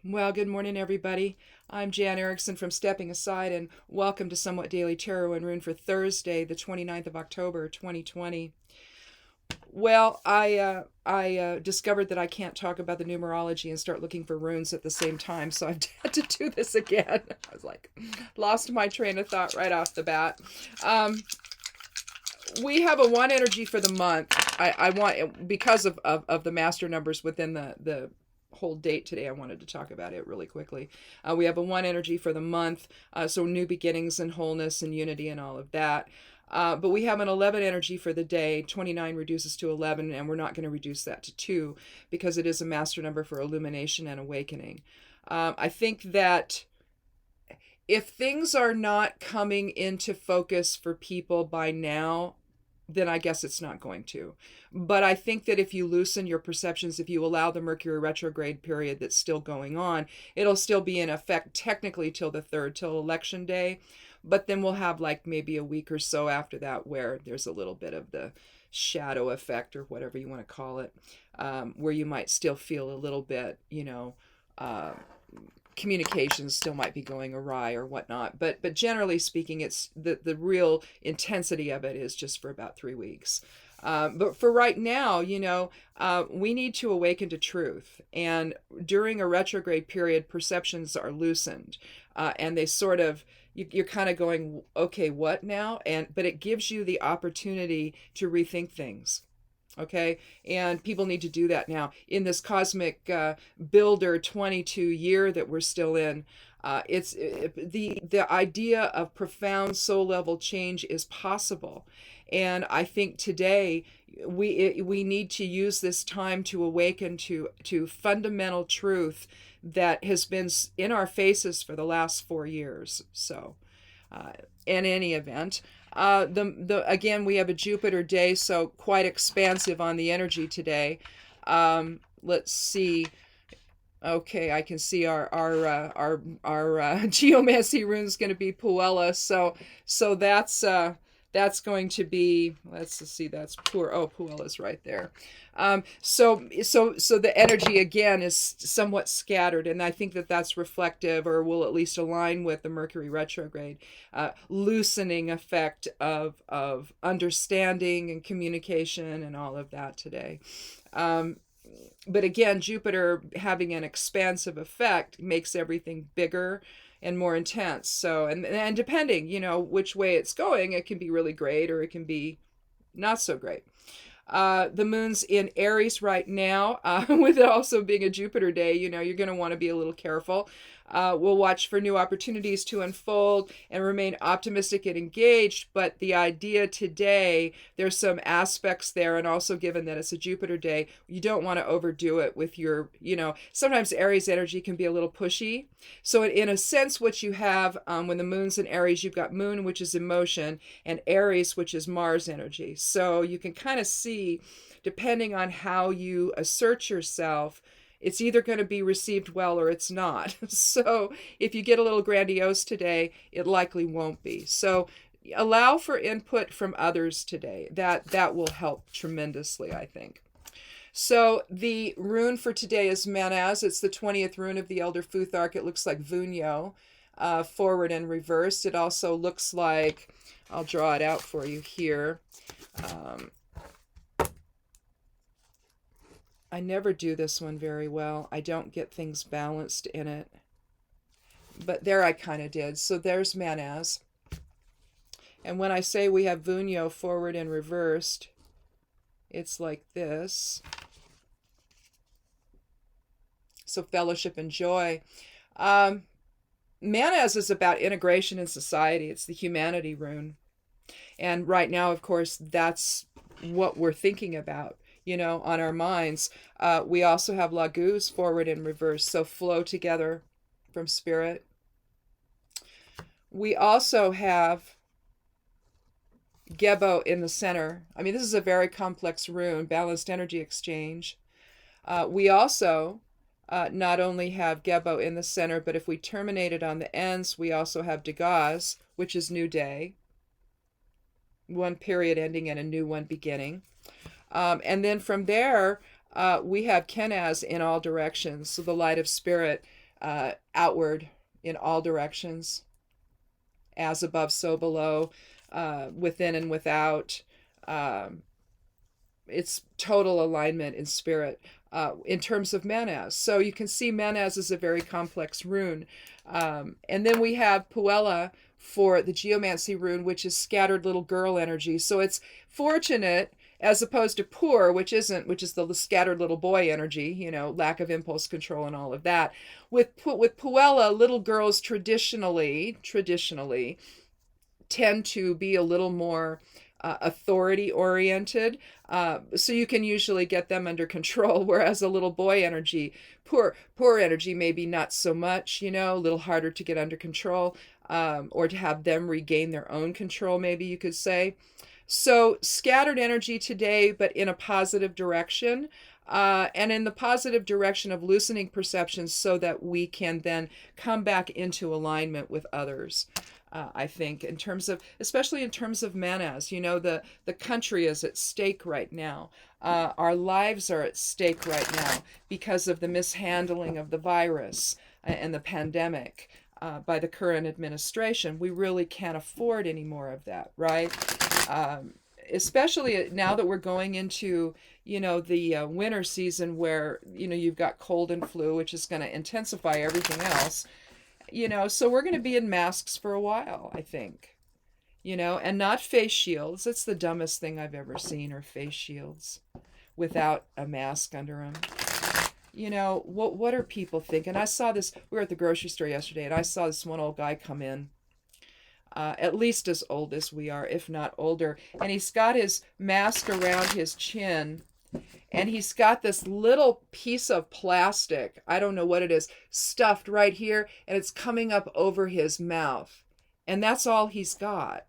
Well, good morning, everybody. I'm Jan Erickson from Stepping Aside, and welcome to Somewhat Daily Tarot and Rune for Thursday, the 29th of October, 2020. Well, I discovered that I can't talk about the numerology and start looking for runes at the same time, so I've had to do this again. I was like, lost my train of thought right off the bat. Um, we have a one energy for the month. I want, because of the master numbers within the whole date today, I wanted to talk about it really quickly. We have a one energy for the month, so new beginnings and wholeness and unity and all of that. But we have an 11 energy for the day. 29 reduces to 11, and we're not going to reduce that to 2 because it is a master number for illumination and awakening. I think that if things are not coming into focus for people by now, then I guess it's not going to. But I think that if you loosen your perceptions, if you allow the Mercury retrograde period that's still going on, it'll still be in effect technically till the 3rd, till election day. But then we'll have like maybe a week or so after that where there's a little bit of the shadow effect or whatever you want to call it, where you might still feel a little bit, uh, communications still might be going awry or whatnot, but generally speaking, it's the real intensity of it is just for about 3 weeks. But for right now, we need to awaken to truth. And during a retrograde period, perceptions are loosened, and they sort of you're kind of going, okay, what now? But it gives you the opportunity to rethink things. Okay, and people need to do that now in this cosmic builder 22 year that we're still in. The idea of profound soul level change is possible, and I think today we need to use this time to awaken to fundamental truth that has been in our faces for the last 4 years. So in any event, the again, we have a Jupiter day, so quite expansive on the energy today. Let's see. Okay, I can see our geomancy rune is going to be Puella, so that's going to be, let's see, that's poor. Oh, Puella's right there. So the energy again is somewhat scattered, and I think that that's reflective, or will at least align with the Mercury retrograde, loosening effect of understanding and communication and all of that today. But again, Jupiter having an expansive effect makes everything bigger and more intense. So, and depending, which way it's going, it can be really great or it can be not so great. The moon's in Aries right now, with it also being a Jupiter day. You're going to want to be a little careful. We'll watch for new opportunities to unfold and remain optimistic and engaged. But the idea today, there's some aspects there, and also given that it's a Jupiter day, you don't want to overdo it with your, sometimes Aries energy can be a little pushy. So in a sense, what you have when the moon's in Aries, you've got moon, which is emotion, and Aries, which is Mars energy. So you can kind of see, depending on how you assert yourself, it's either going to be received well or it's not. So if you get a little grandiose today, it likely won't be. So allow for input from others today. That will help tremendously, I think. So the rune for today is Manaz. It's the 20th rune of the Elder Futhark. It looks like Vunyo, forward and reversed. It also looks like, I'll draw it out for you here. I never do this one very well. I don't get things balanced in it. But there I kind of did. So there's Manaz. And when I say we have Vunyo forward and reversed, it's like this. So fellowship and joy. Manaz is about integration in society. It's the humanity rune. And right now, of course, that's what we're thinking about, on our minds. We also have Laguz forward and reverse, so flow together from spirit. We also have Gebo in the center. I mean, this is a very complex rune, balanced energy exchange. We also not only have Gebo in the center, but if we terminate it on the ends, we also have Dagaz, which is new day. One period ending and a new one beginning. And then from there, we have Kenaz in all directions, so the light of spirit. outward in all directions, as above, so below, within and without. Um, it's total alignment in spirit in terms of Manaz. So you can see Manaz is a very complex rune. And then we have Puella for the geomancy rune, which is scattered little girl energy. So it's fortunate as opposed to poor, which isn't, which is the scattered little boy energy, you know, lack of impulse control and all of that. With Puella, little girls traditionally tend to be a little more authority oriented. So you can usually get them under control, whereas a little boy energy, poor energy, maybe not so much, you know, a little harder to get under control, or to have them regain their own control, maybe you could say. So scattered energy today, but in a positive direction. And in the positive direction of loosening perceptions so that we can then come back into alignment with others. I think in terms of, especially in terms of Manaz, you know, the country is at stake right now. Our lives are at stake right now because of the mishandling of the virus and the pandemic by the current administration. We really can't afford any more of that, right? Especially now that we're going into, you know, the winter season where, you know, you've got cold and flu, which is going to intensify everything else. You know, so we're going to be in masks for a while, I think. You know, and not face shields. It's the dumbest thing I've ever seen, are face shields without a mask under them. You know, what are people thinking? I saw this, we were at the grocery store yesterday, and I saw this one old guy come in, at least as old as we are, if not older, and he's got his mask around his chin, and he's got this little piece of plastic, I don't know what it is, stuffed right here, and it's coming up over his mouth. And that's all he's got.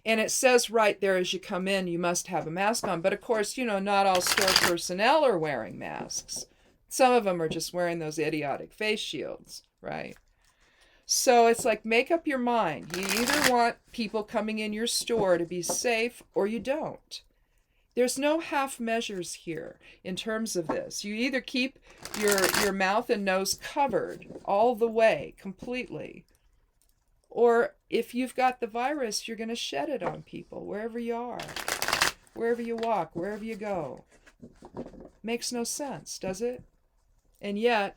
And it says right there, as you come in, you must have a mask on. But of course, you know, not all store personnel are wearing masks. Some of them are just wearing those idiotic face shields, right? So it's like, make up your mind. You either want people coming in your store to be safe or you don't. There's no half measures here in terms of this. You either keep your mouth and nose covered all the way, completely, or if you've got the virus, you're going to shed it on people, wherever you are, wherever you walk, wherever you go. Makes no sense, does it? And yet,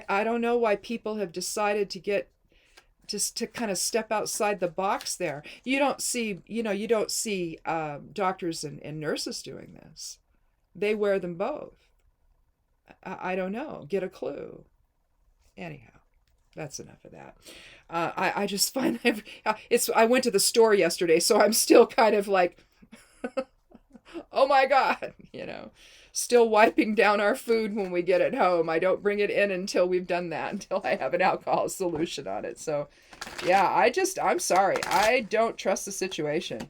I don't know why people have decided to get just to kind of step outside the box there. You don't see, you know, you don't see doctors and nurses doing this. They wear them both. I don't know. Get a clue. Anyhow, that's enough of that. I just find I went to the store yesterday, so I'm still kind of like, oh my God, you know. Still wiping down our food when we get it home. I don't bring it in until we've done that, until I have an alcohol solution on it. So, yeah, I'm sorry. I don't trust the situation.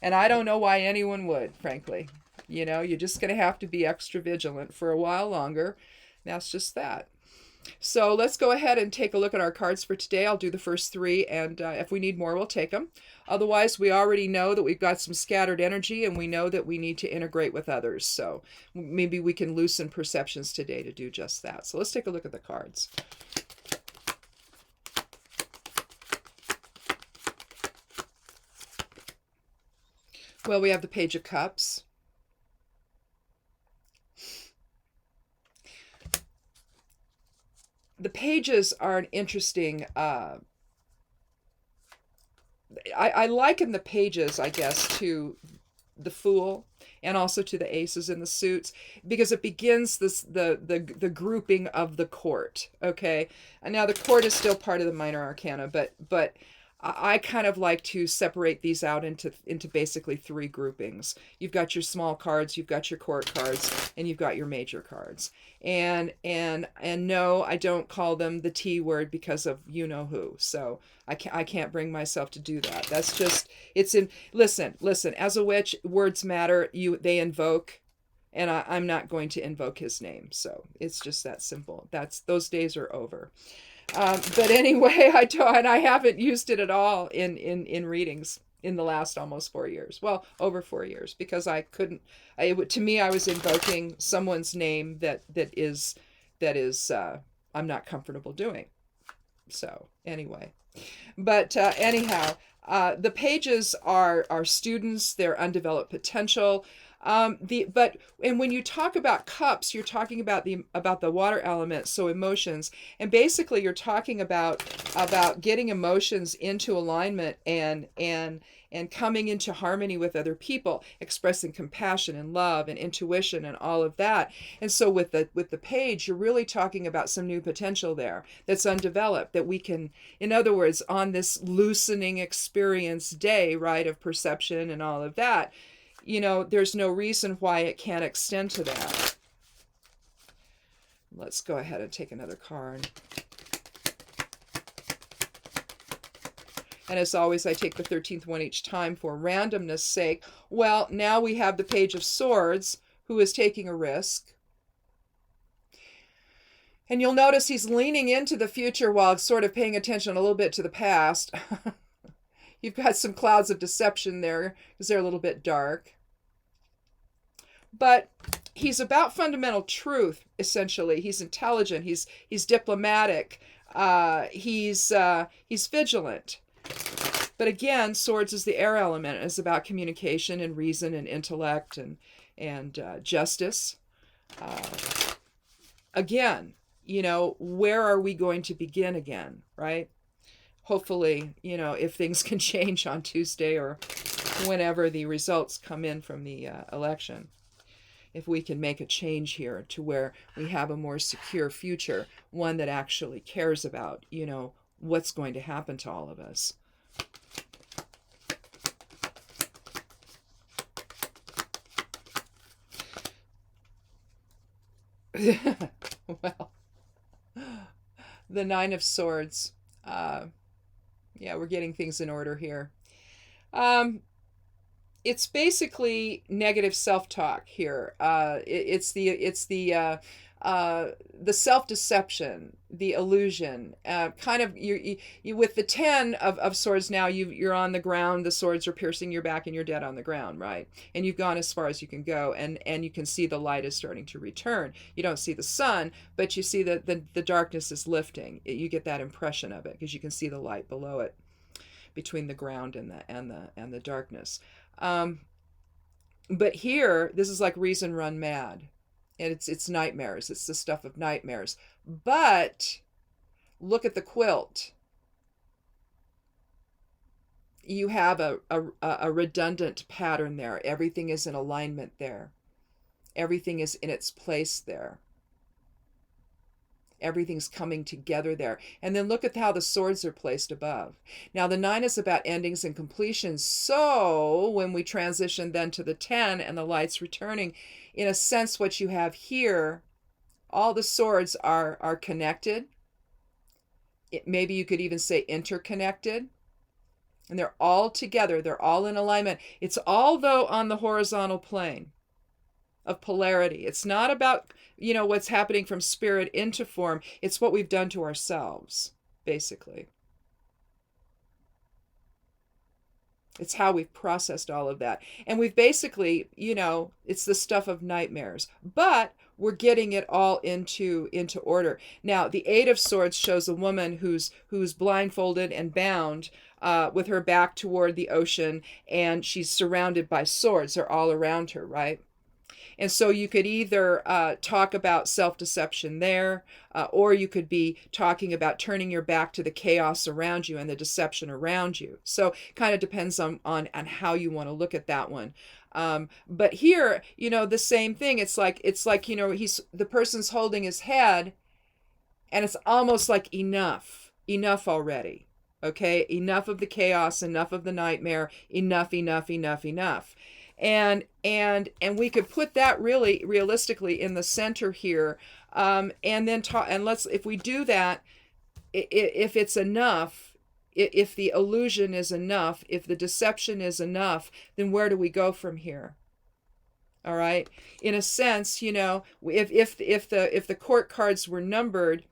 And I don't know why anyone would, frankly. You know, you're just going to have to be extra vigilant for a while longer. That's just that. So let's go ahead and take a look at our cards for today. I'll do the first three, and if we need more, we'll take them. Otherwise, we already know that we've got some scattered energy, and we know that we need to integrate with others. So maybe we can loosen perceptions today to do just that. So let's take a look at the cards. Well, we have the Page of Cups. The pages are an interesting, I liken the pages, I guess, to the Fool and also to the aces and the suits, because it begins the grouping of the court, okay? And now the court is still part of the minor arcana, but I kind of like to separate these out into basically three groupings. You've got your small cards, you've got your court cards, and you've got your major cards. And no, I don't call them the T word because of you know who. So I can't bring myself to do that. That's just, it's in, listen, as a witch, words matter. They invoke, and I'm not going to invoke his name. So it's just that simple. Those days are over. But anyway, I haven't used it at all in readings in the last almost 4 years. Well, over 4 years, because I couldn't. To me, I was invoking someone's name that is I'm not comfortable doing. So anyway, but anyhow, the pages are students, their undeveloped potential. And when you talk about cups, you're talking about the water element, so emotions, and basically you're talking about getting emotions into alignment and coming into harmony with other people, expressing compassion and love and intuition and all of that. And so with the page, you're really talking about some new potential there that's undeveloped, that we can, in other words, on this loosening experience day, right, of perception and all of that, there's no reason why it can't extend to that. Let's go ahead and take another card. And as always, I take the 13th one each time for randomness sake. Well, now we have the Page of Swords, who is taking a risk. And you'll notice he's leaning into the future while sort of paying attention a little bit to the past. You've got some clouds of deception there because they're a little bit dark. But he's about fundamental truth, essentially. He's intelligent. He's diplomatic. He's vigilant. But again, swords is the air element. It's about communication and reason and intellect and justice. Again, where are we going to begin again, right? Hopefully, if things can change on Tuesday or whenever the results come in from the election, if we can make a change here to where we have a more secure future, one that actually cares about, what's going to happen to all of us. Well, the Nine of Swords. Yeah, we're getting things in order here. It's basically negative self-talk here. It's the self-deception, the illusion. Kind of you with the 10 of swords now. You're on the ground. The swords are piercing your back, and you're dead on the ground, right? And you've gone as far as you can go, and you can see the light is starting to return. You don't see the sun, but you see that the darkness is lifting. You get that impression of it because you can see the light below it, between the ground and the darkness. But here, this is like reason run mad. And it's nightmares. It's the stuff of nightmares. But look at the quilt. You have a redundant pattern there. Everything is in alignment there. Everything is in its place there. Everything's coming together there. And then look at how the swords are placed above. Now, the 9 is about endings and completions. So when we transition then to the 10 and the light's returning, in a sense, what you have here, all the swords are connected. Maybe you could even say interconnected. And they're all together. They're all in alignment. It's all, though, on the horizontal plane of polarity. It's not about, what's happening from spirit into form. It's what we've done to ourselves, basically. It's how we've processed all of that. And we've basically, it's the stuff of nightmares. But we're getting it all into order. Now, the 8 of Swords shows a woman who's blindfolded and bound with her back toward the ocean, and she's surrounded by swords. They're all around her, right? And so you could either talk about self-deception there, or you could be talking about turning your back to the chaos around you and the deception around you. So kind of depends on how you want to look at that one. But here, the same thing. It's like the person's holding his head, and it's almost like enough already. Okay, enough of the chaos, enough of the nightmare, enough. And we could put that really realistically in the center here, and then if we do that, if it's enough, if the illusion is enough, if the deception is enough, then where do we go from here? All right. In a sense, if the court cards were numbered,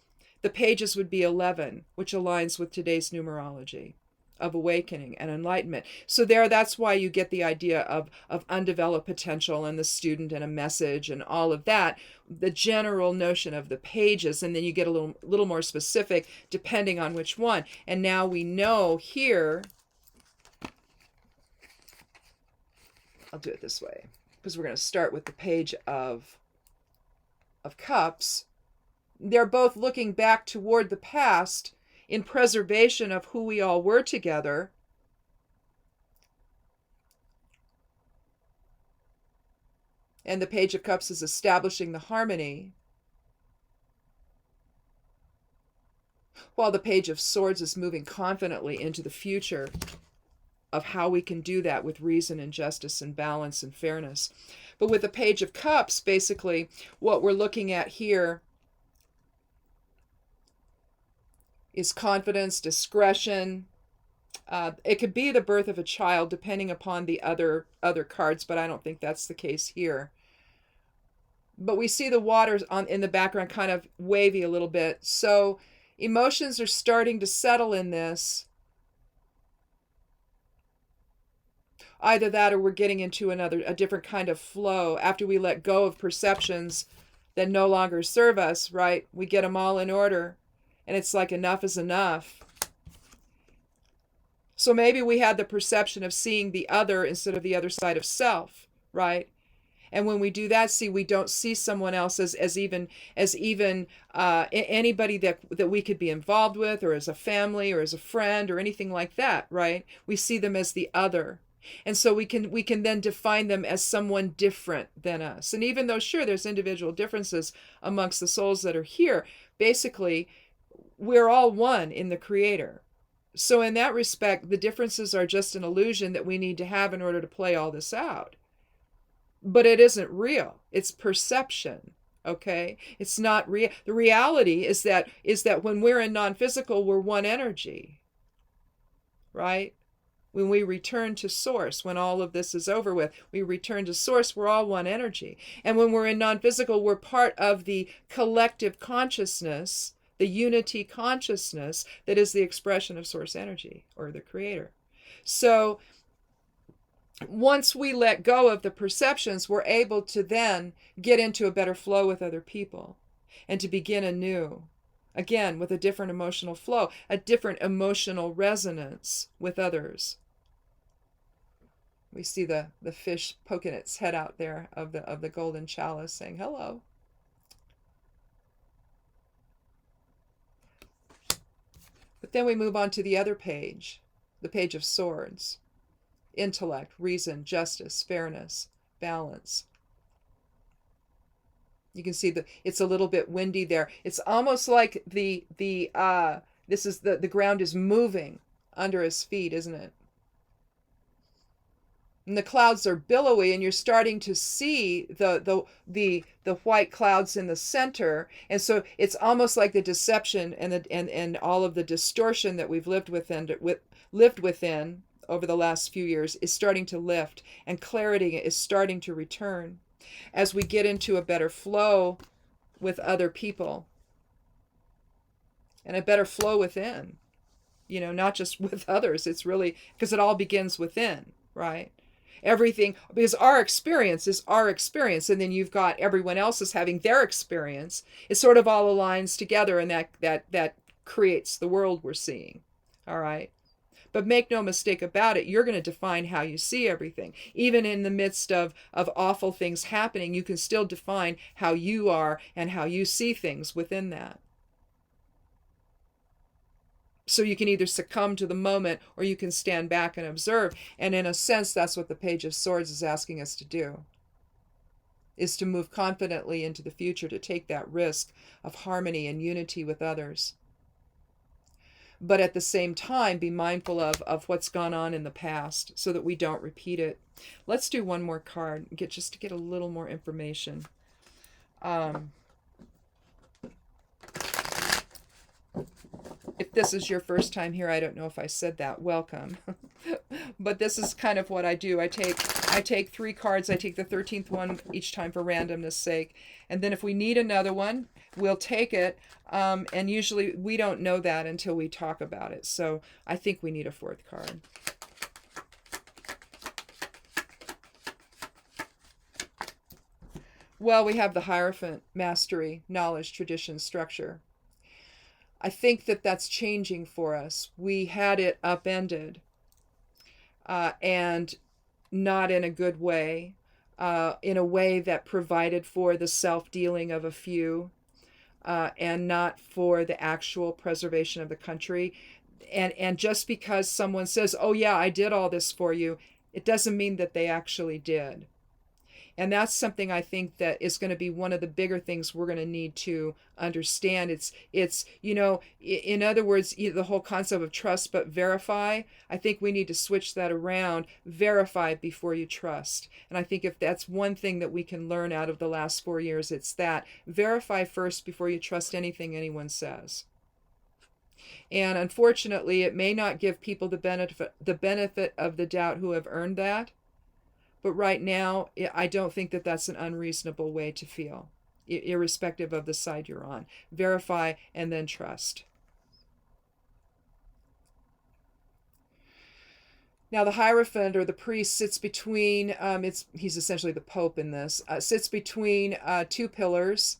the pages would be 11, which aligns with today's numerology. of awakening and enlightenment. So that's why you get the idea of undeveloped potential and the student and a message and all of that, the general notion of the pages, and then you get a little more specific depending on which one. And now we know here, I'll do it this way, because we're going to start with the page of cups. They're both looking back toward the past in preservation of who we all were together. And the Page of Cups is establishing the harmony, while the Page of Swords is moving confidently into the future of how we can do that with reason and justice and balance and fairness. But with the Page of Cups, basically, what we're looking at here is confidence, discretion. It could be the birth of a child, depending upon the other cards, but I don't think that's the case here. But we see the waters in the background kind of wavy a little bit. So emotions are starting to settle in this. Either that, or we're getting into a different kind of flow after we let go of perceptions that no longer serve us, right? We get them all in order, and it's like enough is enough. So maybe we had the perception of seeing the other instead of the other side of self, right? And when we do that, we don't see someone else as even anybody that we could be involved with, or as a family, or as a friend, or anything like that, right? We see them as the other. And so we can then define them as someone different than us. And even though, sure, there's individual differences amongst the souls that are here, basically, we're all one in the Creator. So in that respect, the differences are just an illusion that we need to have in order to play all this out. But it isn't real. It's perception. Okay? It's not real. The reality is that when we're in non-physical, we're one energy. Right? When we return to source, when all of this is over with, we return to source, we're all one energy. And when we're in non-physical, we're part of the collective consciousness, the unity consciousness that is the expression of source energy, or the Creator. So once we let go of the perceptions, we're able to then get into a better flow with other people and to begin anew. Again, with a different emotional flow, a different emotional resonance with others. We see the fish poking its head out there of the golden chalice saying hello. But then we move on to the other page, the Page of Swords. Intellect, reason, justice, fairness, balance. You can see it's a little bit windy there. It's almost like the ground is moving under his feet, isn't it? And the clouds are billowy, and you're starting to see the white clouds in the center. And so it's almost like the deception and all of the distortion that we've lived within over the last few years is starting to lift, and clarity is starting to return as we get into a better flow with other people and a better flow within, not just with others. It's really because it all begins within, right? Everything, because our experience is our experience, and then you've got everyone else is having their experience. It sort of all aligns together, and that creates the world we're seeing. All right. But make no mistake about it, you're going to define how you see everything. Even in the midst of awful things happening, you can still define how you are and how you see things within that. So you can either succumb to the moment, or you can stand back and observe. And in a sense, that's what the Page of Swords is asking us to do, is to move confidently into the future, to take that risk of harmony and unity with others. But at the same time, be mindful of what's gone on in the past so that we don't repeat it. Let's do one more card, just to get a little more information. If this is your first time here, I don't know if I said that, welcome. But this is kind of what I do. I take 3 cards. I take the 13th one each time for randomness sake. And then if we need another one, we'll take it. And usually we don't know that until we talk about it. So I think we need a fourth card. Well, we have the Hierophant, mastery, knowledge, tradition, structure. I think that that's changing for us. We had it upended, and not in a good way, in a way that provided for the self-dealing of a few, and not for the actual preservation of the country. And just because someone says, oh yeah, I did all this for you, it doesn't mean that they actually did. And that's something I think that is going to be one of the bigger things we're going to need to understand. It's in other words, the whole concept of trust but verify, I think we need to switch that around. Verify before you trust. And I think if that's one thing that we can learn out of the last 4 years, it's that. Verify first before you trust anything anyone says. And unfortunately, it may not give people the benefit of the doubt who have earned that. But right now, I don't think that that's an unreasonable way to feel, irrespective of the side you're on. Verify and then trust. Now, the Hierophant, or the priest, sits between, he's essentially the Pope in this, sits between two pillars.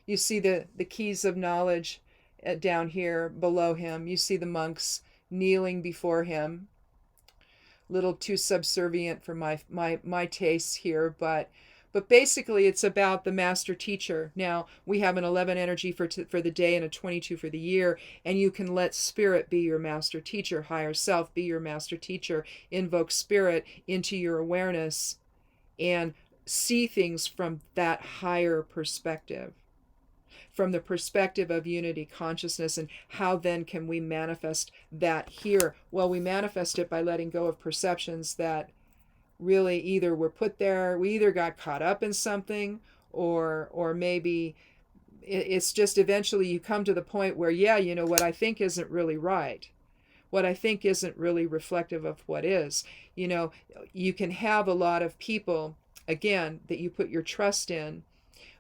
You see the keys of knowledge down here below him. You see the monks kneeling before him. Little too subservient for my tastes here, but basically it's about the master teacher. Now we have an 11 energy for the day and a 22 for the year, and you can let spirit be your master teacher, higher self be your master teacher, invoke spirit into your awareness and see things from that higher perspective, from the perspective of unity consciousness. And how then can we manifest that here? Well, we manifest it by letting go of perceptions that really either were put there, we either got caught up in something, or maybe it's just eventually you come to the point where, yeah, what I think isn't really right. What I think isn't really reflective of what is. You can have a lot of people, again, that you put your trust in,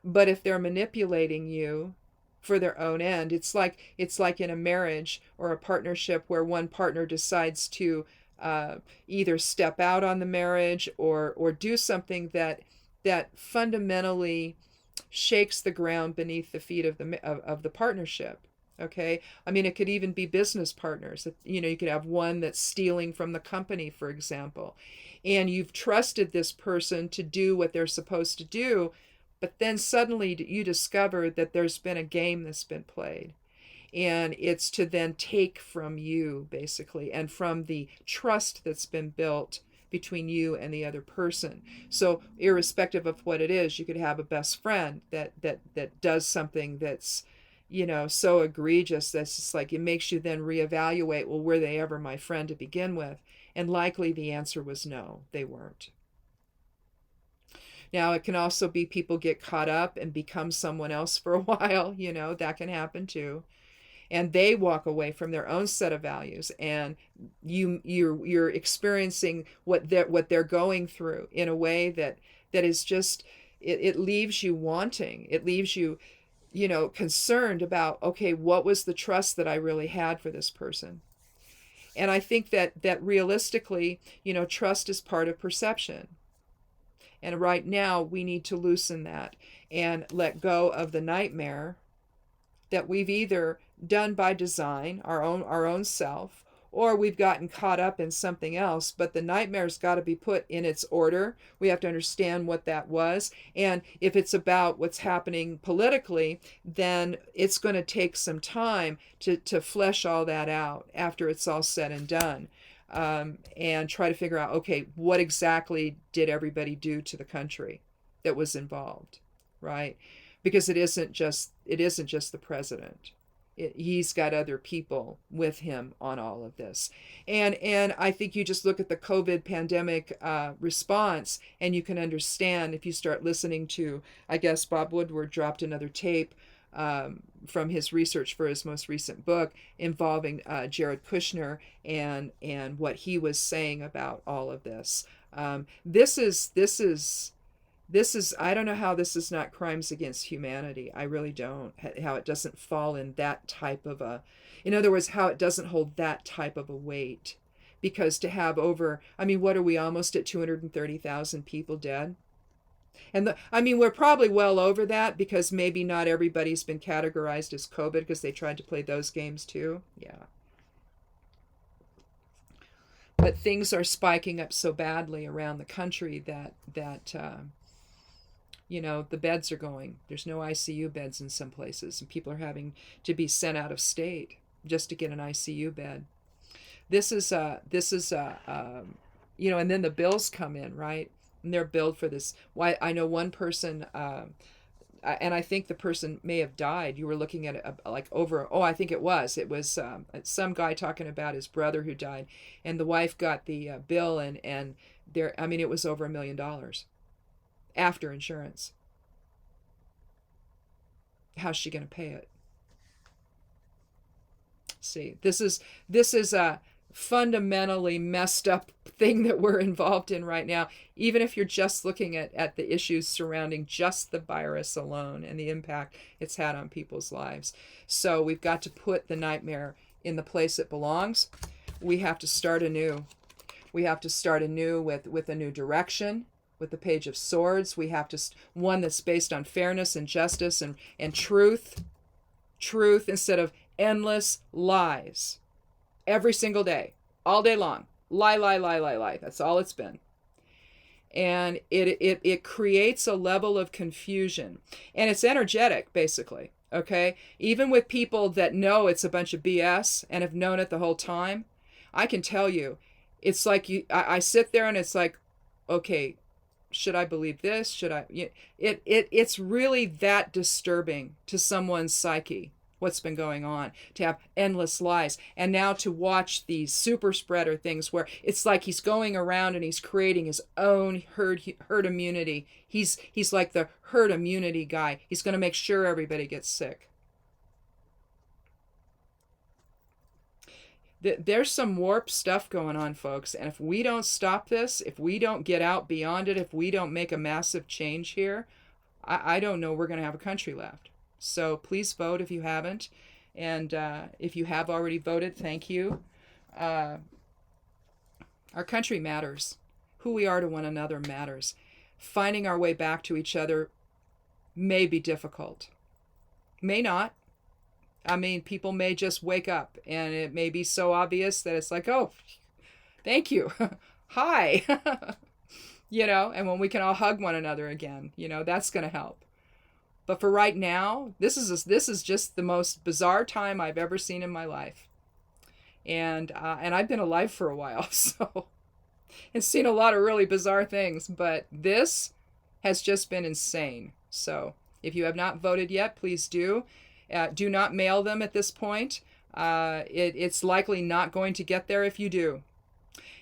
but if they're manipulating you for their own end, it's like in a marriage or a partnership where one partner decides to either step out on the marriage or do something that fundamentally shakes the ground beneath the feet of the partnership. Okay, I mean, it could even be business partners. You could have one that's stealing from the company, for example, and you've trusted this person to do what they're supposed to do. But then suddenly you discover that there's been a game that's been played. And it's to then take from you, basically, and from the trust that's been built between you and the other person. So irrespective of what it is, you could have a best friend that does something that's, so egregious that's just like it makes you then reevaluate, well, were they ever my friend to begin with? And likely the answer was no, they weren't. Now, it can also be people get caught up and become someone else for a while, that can happen too. And they walk away from their own set of values, and you're experiencing what they're going through in a way that is just, it leaves you wanting. It leaves you, concerned about, okay, what was the trust that I really had for this person? And I think that realistically, trust is part of perception. And right now we need to loosen that and let go of the nightmare that we've either done by design, our own self, or we've gotten caught up in something else. But the nightmare's got to be put in its order. We have to understand what that was. And if it's about what's happening politically, then it's going to take some time to flesh all that out after it's all said and done. And try to figure out, okay, what exactly did everybody do to the country that was involved, right? Because it isn't just the president. He's got other people with him on all of this. And I think you just look at the COVID pandemic response, and you can understand if you start listening to, I guess Bob Woodward dropped another tape from his research for his most recent book involving Jared Kushner and what he was saying about all of this. This is This is, I don't know how this is not crimes against humanity. I really don't. How it doesn't fall in that type of a, in other words, how it doesn't hold that type of a weight. Because to have over, I mean, what are we, almost at 230,000 people dead? And I mean, we're probably well over that because maybe not everybody's been categorized as COVID because they tried to play those games too. Yeah. But things are spiking up so badly around the country that the beds are going. There's no ICU beds in some places, and people are having to be sent out of state just to get an ICU bed. And then the bills come in, right? And they're billed for this. Why, I know one person, and I think the person may have died. You were looking at it like over, oh, I think it was some guy talking about his brother who died, and the wife got the bill, and there, I mean, it was over $1 million after insurance. How's she going to pay it? See, this is a fundamentally messed up thing that we're involved in right now, even if you're just looking at the issues surrounding just the virus alone and the impact it's had on people's lives. So we've got to put the nightmare in the place it belongs. We have to start anew. We have to start anew with a new direction, with the Page of Swords. We have to, one that's based on fairness and justice and truth instead of endless lies. Every single day, all day long. Lie, lie, lie, lie, lie. That's all it's been. And it creates a level of confusion. And it's energetic, basically. Okay? Even with people that know it's a bunch of BS and have known it the whole time, I can tell you, it's like I sit there and it's like, okay, should I believe this? Should I? It's really that disturbing to someone's psyche, what's been going on, to have endless lies, and now to watch these super spreader things where it's like he's going around and he's creating his own herd immunity. He's like the herd immunity guy. He's going to make sure everybody gets sick. There's some warped stuff going on, folks, and if we don't stop this, if we don't get out beyond it, if we don't make a massive change here, I don't know we're going to have a country left. So please vote if you haven't. And if you have already voted, thank you. Our country matters. Who we are to one another matters. Finding our way back to each other may be difficult. May not. I mean, people may just wake up and it may be so obvious that it's like, oh, thank you. Hi. And when we can all hug one another again, that's going to help. But for right now, this is just the most bizarre time I've ever seen in my life. And I've been alive for a while, so and seen a lot of really bizarre things, but this has just been insane. So if you have not voted yet, please do. Do not mail them at this point. It's likely not going to get there if you do.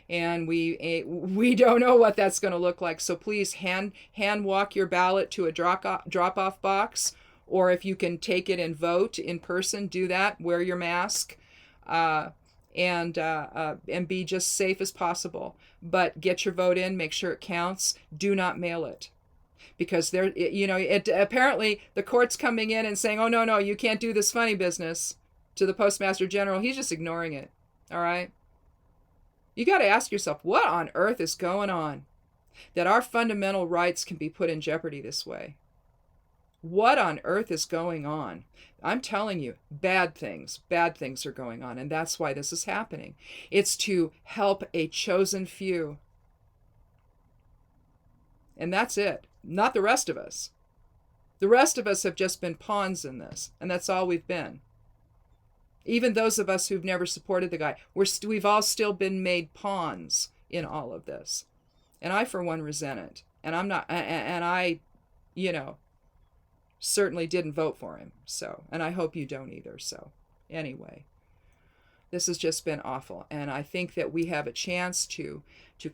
And we don't know what that's going to look like. So please hand walk your ballot to a drop-off box, or if you can take it and vote in person, do that. Wear your mask, and be just safe as possible. But get your vote in. Make sure it counts. Do not mail it. Because apparently the court's coming in and saying, oh, no, you can't do this funny business to the Postmaster General. He's just ignoring it. All right? You got to ask yourself, what on earth is going on that our fundamental rights can be put in jeopardy this way? What on earth is going on? I'm telling you, bad things are going on. And that's why this is happening. It's to help a chosen few. And that's it. Not the rest of us. The rest of us have just been pawns in this, and that's all we've been. Even those of us who've never supported the guy, we've all still been made pawns in all of this. And I, for one, resent it. And I certainly didn't vote for him. So, and I hope you don't either. So, anyway, this has just been awful. And I think that we have a chance to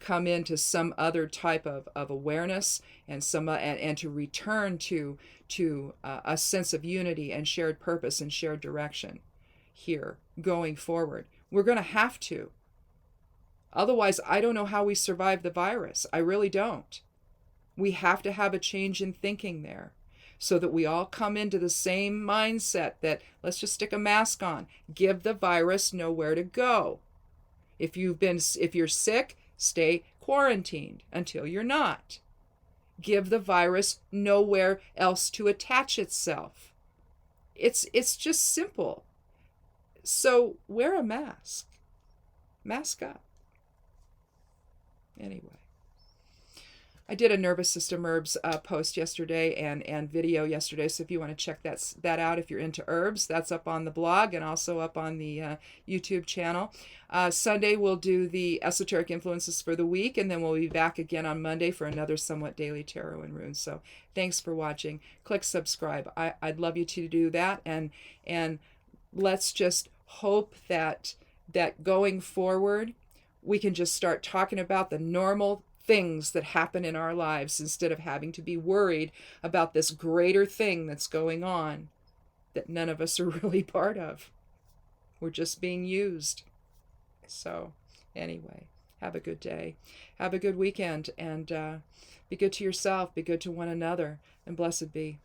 come into some other type of awareness and and to return to a sense of unity and shared purpose and shared direction here going forward. We're going to have to. Otherwise, I don't know how we survive the virus. I really don't. We have to have a change in thinking there so that we all come into the same mindset that let's just stick a mask on. Give the virus nowhere to go. If you're sick, stay quarantined until you're not. Give the virus nowhere else to attach itself. It's just simple. So wear a mask. Mask up. Anyway. I did a nervous system herbs post yesterday and video yesterday, so if you want to check that out, if you're into herbs, that's up on the blog and also up on the YouTube channel. Sunday we'll do the esoteric influences for the week, and then we'll be back again on Monday for another somewhat daily tarot and runes. So thanks for watching. Click subscribe. I'd love you to do that, and let's just hope that going forward we can just start talking about the normal things that happen in our lives instead of having to be worried about this greater thing that's going on that none of us are really part of. We're just being used. So anyway, have a good day. Have a good weekend, and be good to yourself, be good to one another, and blessed be.